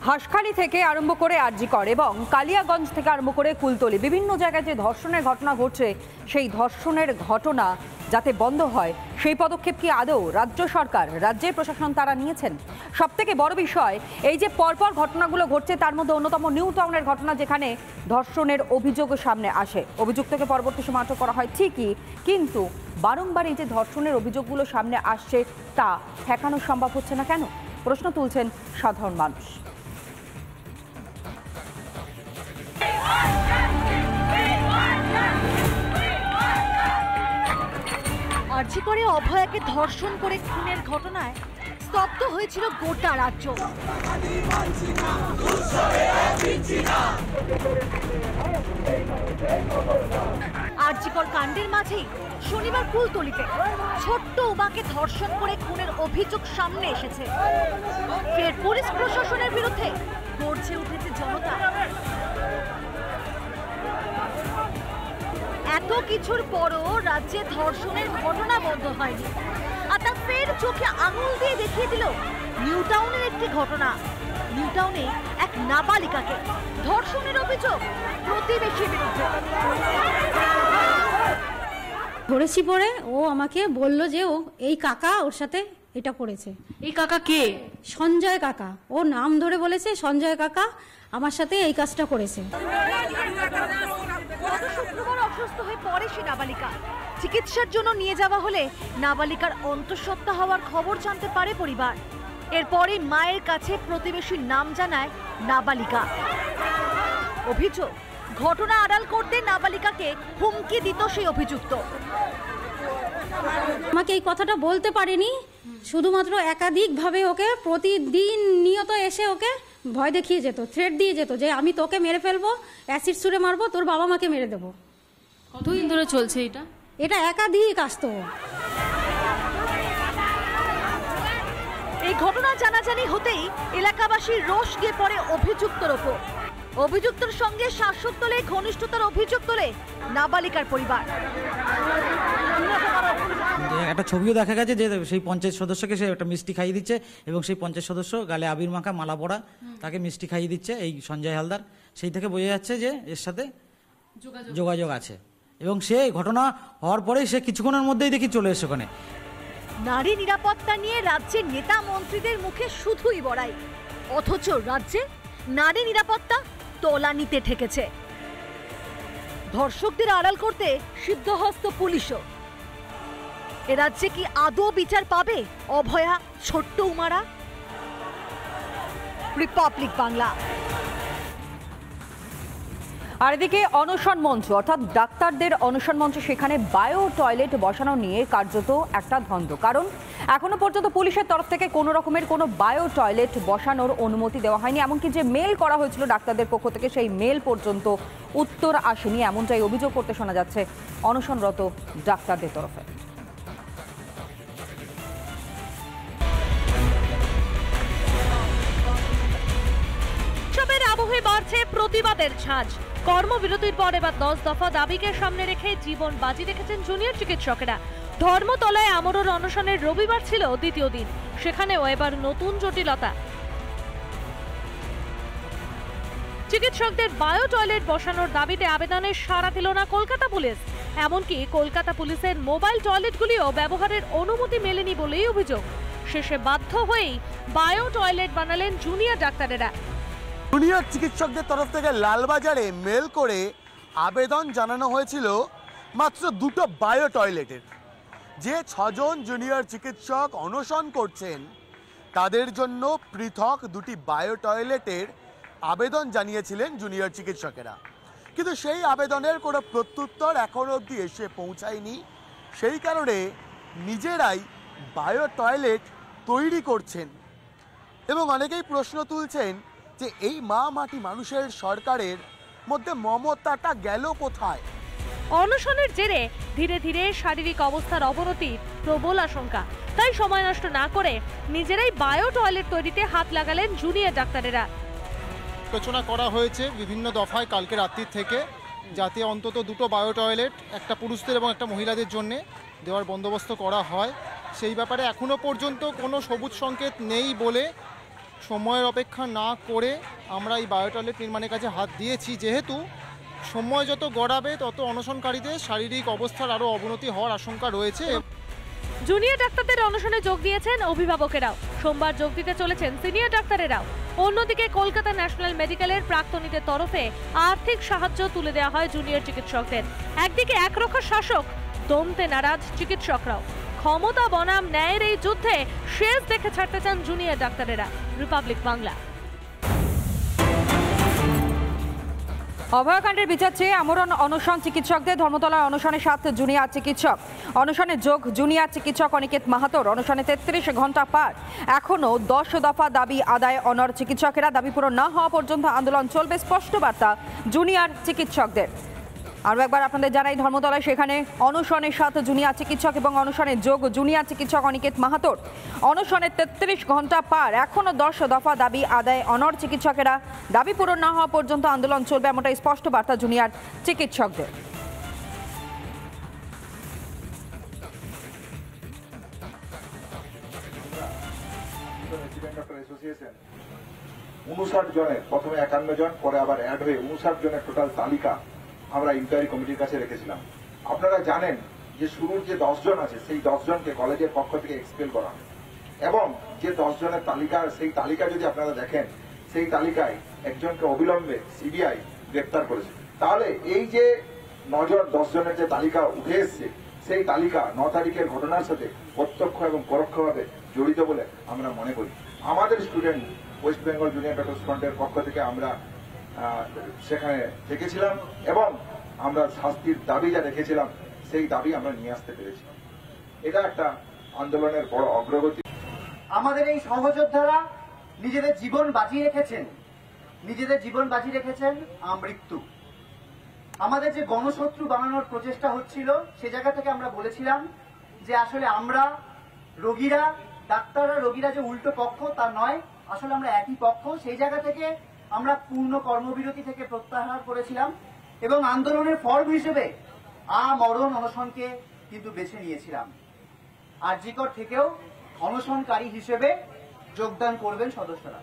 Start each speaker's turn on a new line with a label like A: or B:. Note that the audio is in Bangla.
A: হাসখালি থেকে আরম্ভ করে আরজিকর এবং কালিয়াগঞ্জ থেকে আরম্ভ করে কুলতলি বিভিন্ন জায়গায় যে ধর্ষণের ঘটনা ঘটছে, সেই ধর্ষণের ঘটনা যাতে বন্ধ হয় সেই পদক্ষেপ কি আদৌ রাজ্য সরকার, রাজ্যের প্রশাসন তারা নিয়েছেন? সবথেকে বড় বিষয়, এই যে পরপর ঘটনাগুলো ঘটছে তার মধ্যে অন্যতম নিউ টাউনের ঘটনা, যেখানে ধর্ষণের অভিযোগ সামনে আসে। অভিযুক্তকে পরবর্তী সময় আটক করা হয় ঠিকই, কিন্তু বারংবার এই যে ধর্ষণের অভিযোগগুলো সামনে আসছে তা ঠেকানো সম্ভব হচ্ছে না কেন? প্রশ্ন তুলছেন সাধারণ মানুষ।
B: আরজিকরে অভয়াকে ধর্ষণ করে খুনের ঘটনায় স্তব্ধ হয়েছিল গোটা রাজ্য। আরজিকর কাণ্ডের মাঝেই শনিবার কুলতলিতে ছোট্ট উমাকে ধর্ষণ করে খুনের অভিযোগ সামনে এসেছে। ফের পুলিশ প্রশাসনের বিরুদ্ধে গর্জে উঠেছে জনতা। এত কিছুর পরও রাজ্যে ধর্ষণের ঘটনা বন্ধ হয়নি, আর তা ফের চোখে আঙুল দিয়ে দেখিয়ে দিল নিউ টাউনের একটি ঘটনা। নিউ টাউনে এক নাবালিকাকে ধর্ষণের অভিযোগ প্রতিবেশীর বিরুদ্ধে।
C: ধরেছি পরে ও আমাকে বলল যে ও এই কাকা ওর সাথে এটা করেছে।
D: এই কাকা কে?
C: সঞ্জয় কাকা। ও নাম ধরে বলেছে সঞ্জয় কাকা আমার সাথে এই কাজটা করেছে।
B: শুক্রবার অসুস্থ হয়ে পড়ে সে নাবালিকা। চিকিৎসার জন্য নিয়ে যাওয়া হলে নাবালিকার অন্তঃসত্ত্বা হওয়ার খবর জানতে পারে পরিবার। এরপরে মায়ের কাছে প্রতিবেশীর নাম জানায় নাবালিকা। অভিযোগ, ঘটনা আড়াল করতে নাবালিকাকে হুমকি দিত সেই অভিযুক্ত।
C: আমাকে এই কথাটা বলতে পারেনি, শুধুমাত্র একাধিকভাবে ওকে প্রতিদিন নিয়ত এসে ওকে ভয় দেখিয়ে যেত, থ্রেট দিয়ে যেত যে আমি তোকে মেরে ফেলবো, অ্যাসিড ছুঁড়ে মারবো, তোর বাবা মাকে মেরে দেবো।
D: কতদিন ধরে চলছে এটা?
C: এটা একাধিক আসতো।
B: এই ঘটনা জানাজানি হতেই এলাকাবাসীর রোষ গিয়ে পড়ে অভিযুক্তর ওপর। অভিযুক্তর সঙ্গে শাসক দলে ঘনিষ্ঠতার অভিযোগ তোলে নাবালিকার পরিবার।
E: একটা ছবিও দেখা গেছে যে সেই পঞ্চায়েত সদস্যকে সে একটা মিষ্টি খাইয়ে দিচ্ছে এবং সেই পঞ্চায়েত সদস্য গালে আবির মাখা মালা পরা তাকে মিষ্টি খাইয়ে দিচ্ছে এই সঞ্জয় হালদার। সেই থেকে বোঝা যাচ্ছে যে এর সাথে যোগাযোগ আছে এবং সে ঘটনা হওয়ার পরেই সে কিছুক্ষণের মধ্যেই দেখি চলে এসে ওখানে।
B: নারী নিরাপত্তা নিয়ে রাজ্যের নেতা মন্ত্রীদের মুখে শুধুই বড়াই, অথচ রাজ্যে নারী নিরাপত্তা তলানিতে ঠেকেছে। ধর্ষকদের আড়াল করতে সিদ্ধহস্ত পুলিশও। এ রাজ্যে কি আদৌ বিচার পাবে অভয়া, ছোট্ট উমারা? রিপাবলিক বাংলা।
A: আর এদিকে অনশন মঞ্চ, অর্থাৎ ডাক্তারদের অনশন মঞ্চ, সেখানে বায়ো টয়লেট বসানো নিয়ে কার্যত একটা দ্বন্দ্ব। কারণ এখনো পর্যন্ত পুলিশের তরফ থেকে কোনো রকমের কোনো বায়ো টয়লেট বসানোর অনুমতি দেওয়া হয়নি। এমনকি যে মেল করা হয়েছিল ডাক্তারদের পক্ষ থেকে, সেই মেল পর্যন্ত উত্তর আসেনি, এমনটাই অভিযোগ করতে শোনা যাচ্ছে অনশনরত ডাক্তারদের তরফে।
B: আবহে বাড়ছে প্রতিবাদের ছাঁচ। কর্মবিরতির পর এবার 10 দফা দাবিকে সামনে রেখে জীবন বাজি রেখেছেন জুনিয়র চিকিৎসকেরা। ধর্মতলায় আমরণ অনশনের রবিবার ছিল দ্বিতীয় দিন, সেখানেও এবার নতুন জটিলতা। চিকিৎসকদের বায়ো টয়লেট বসানোর দাবিতে আবেদনের সাড়া দিল না কলকাতা পুলিশ। এমনকি কলকাতা পুলিশের মোবাইল টয়লেটগুলিও ব্যবহারের অনুমতি মেলেনি বলেই অভিযোগ। শেষে বাধ্য হয়েই বায়ো টয়লেট বানালেন জুনিয়র ডাক্তারেরা।
F: জুনিয়র চিকিৎসকদের তরফ থেকে লালবাজারে মেল করে আবেদন জানানো হয়েছিল মাত্র 2টো বায়ো টয়লেটের। যে 6 জন জুনিয়র চিকিৎসক অনশন করছেন তাদের জন্য পৃথক 2টি বায়ো টয়লেটের আবেদন জানিয়েছিলেন জুনিয়র চিকিৎসকেরা, কিন্তু সেই আবেদনের কোনো প্রত্যুত্তর এখনো অবধি এসে পৌঁছায়নি। সেই কারণে নিজেরাই বায়ো টয়লেট তৈরি করছেন এবং অনেকেই প্রশ্ন তুলছেন যে এই মা মাটি মানুষের সরকারের মধ্যে মমতাটা গেল কোথায়?
B: অনশনের জেরে ধীরে ধীরে শারীরিক অবস্থার অবনতির প্রবল আশঙ্কা। তাই সময় নষ্ট না করে নিজেরাই বায়ো টয়লেট তৈরিতে হাত লাগালেন জুনিয়র ডাক্তারেরা।
G: আলোচনা করা হয়েছে বিভিন্ন দফায় কালকে রাত্রির থেকে, যাতে অন্তত 2টো বায়ো টয়লেট, একটা পুরুষদের এবং একটা মহিলাদের জন্য দেওয়ার বন্দোবস্ত করা হয়। সেই ব্যাপারে এখনো পর্যন্ত কোনো সবুজ সংকেত নেই বলে সময়ের অপেক্ষা না করে আমরা এই বায়ো টয়লেট নির্মাণের কাছে হাত দিয়েছি, যেহেতু সময় যত গড়াবে তত অনশনকারীদের শারীরিক অবস্থার আরও অবনতি হওয়ার আশঙ্কা রয়েছে।
B: জুনিয়র ডাক্তারদের অনশনে যোগ দিয়েছেন অভিভাবকেরাও, সোমবার যোগ দিতে চলেছেন সিনিয়র ডাক্তারেরাও। অন্যদিকে কলকাতা ন্যাশনাল মেডিকেলের প্রাক্তনীদের তরফে আর্থিক সাহায্য তুলে দেওয়া হয় জুনিয়র চিকিৎসকদের। একদিকে একরক্ষা শাসক, দমতে নারাজ চিকিৎসকরাও। ক্ষমতা বনাম ন্যায়ের এই যুদ্ধে শেষ দেখে ছাড়তে চান জুনিয়র ডাক্তারেরা। রিপাবলিক বাংলা।
A: অভয়াকাণ্ডের বিচার চেয়ে আমরণ অনশন চিকিৎসকদের, ধর্মতলার অনশনে 7 জুনিয়র চিকিৎসক। অনশনে যোগ জুনিয়র চিকিৎসক অনিকেত মাহাতোর। অনশনে 33 ঘন্টা পার, এখনো 10 দফা দাবি আদায় অনর চিকিৎসকেরা। দাবি পূরণ না হওয়া পর্যন্ত আন্দোলন চলবে, স্পষ্ট বার্তা জুনিয়র চিকিৎসকদের। আরও একবার আপনাদের জানাই, ধর্মতলায় সেখানে অনশনে 7 জুনিয়র চিকিৎসক এবং অনশনে যোগ জুনিয়র চিকিৎসক অনিকেত মাহাতোর। অনশনে 33 ঘন্টা পার, এখনো 10 দফা দাবি আদায় অনর চিকিৎসকেরা। দাবি পূরণ না হওয়া পর্যন্ত আন্দোলন চলবে, এমনটাই স্পষ্ট বার্তা জুনিয়র চিকিৎসকদের।
H: অ্যাসোসিয়েশন 59 জনের, প্রথমে 51 জন, পরে আবার অ্যাড হয়ে 59 জনের টোটাল তালিকা আমরা ইনকোয়ারি কমিটির কাছে রেখেছিলাম। আপনারা জানেন যে শুরুর যে 10 জন আছে সেই 10 জনকে কলেজের পক্ষ থেকে এক্সপেল করা হয়, এবং যে 10 জনের তালিকা, সেই তালিকা যদি আপনারা দেখেন, সেই তালিকায় একজনকে অবিলম্বে সিবিআই গ্রেপ্তার করেছে। তাহলে এই যে 10 জনের যে তালিকা উঠে এসছে, সেই তালিকা 9 তারিখের ঘটনার সাথে প্রত্যক্ষ এবং পরোক্ষভাবে জড়িত বলে আমরা মনে করি। আমাদের student West Bengal junior doctors ফ্রন্টের পক্ষ থেকে আমরা সেখানে থেকেছিলাম এবং আমরা শাস্তির দাবি যা রেখেছিলাম সেই দাবি আমরা নিয়ে আসতে পেরেছি। এটা একটা আন্দোলনের বড় অগ্রগতি।
I: আমাদের এই সহযোদ্ধারা নিজেদের জীবন বাঁচিয়ে রেখেছেন আমৃত্যু। আমাদের যে গণশত্রু বানানোর প্রচেষ্টা হচ্ছিল, সে জায়গা থেকে আমরা বলেছিলাম যে আসলে আমরা রোগীরা, ডাক্তাররা রোগীরা যে উল্টো পক্ষ তা নয়, আসলে আমরা একই পক্ষ। সেই জায়গা থেকে আমরা পূর্ণ কর্মবিরতি থেকে প্রত্যাহার করেছিলাম এবং আন্দোলনের ফর্ম হিসেবে আমরণ অনশনকে কিন্তু বেছে নিয়েছিলাম। আরজিকর থেকেও অনশনকারী হিসেবে যোগদান করবেন সদস্যরা।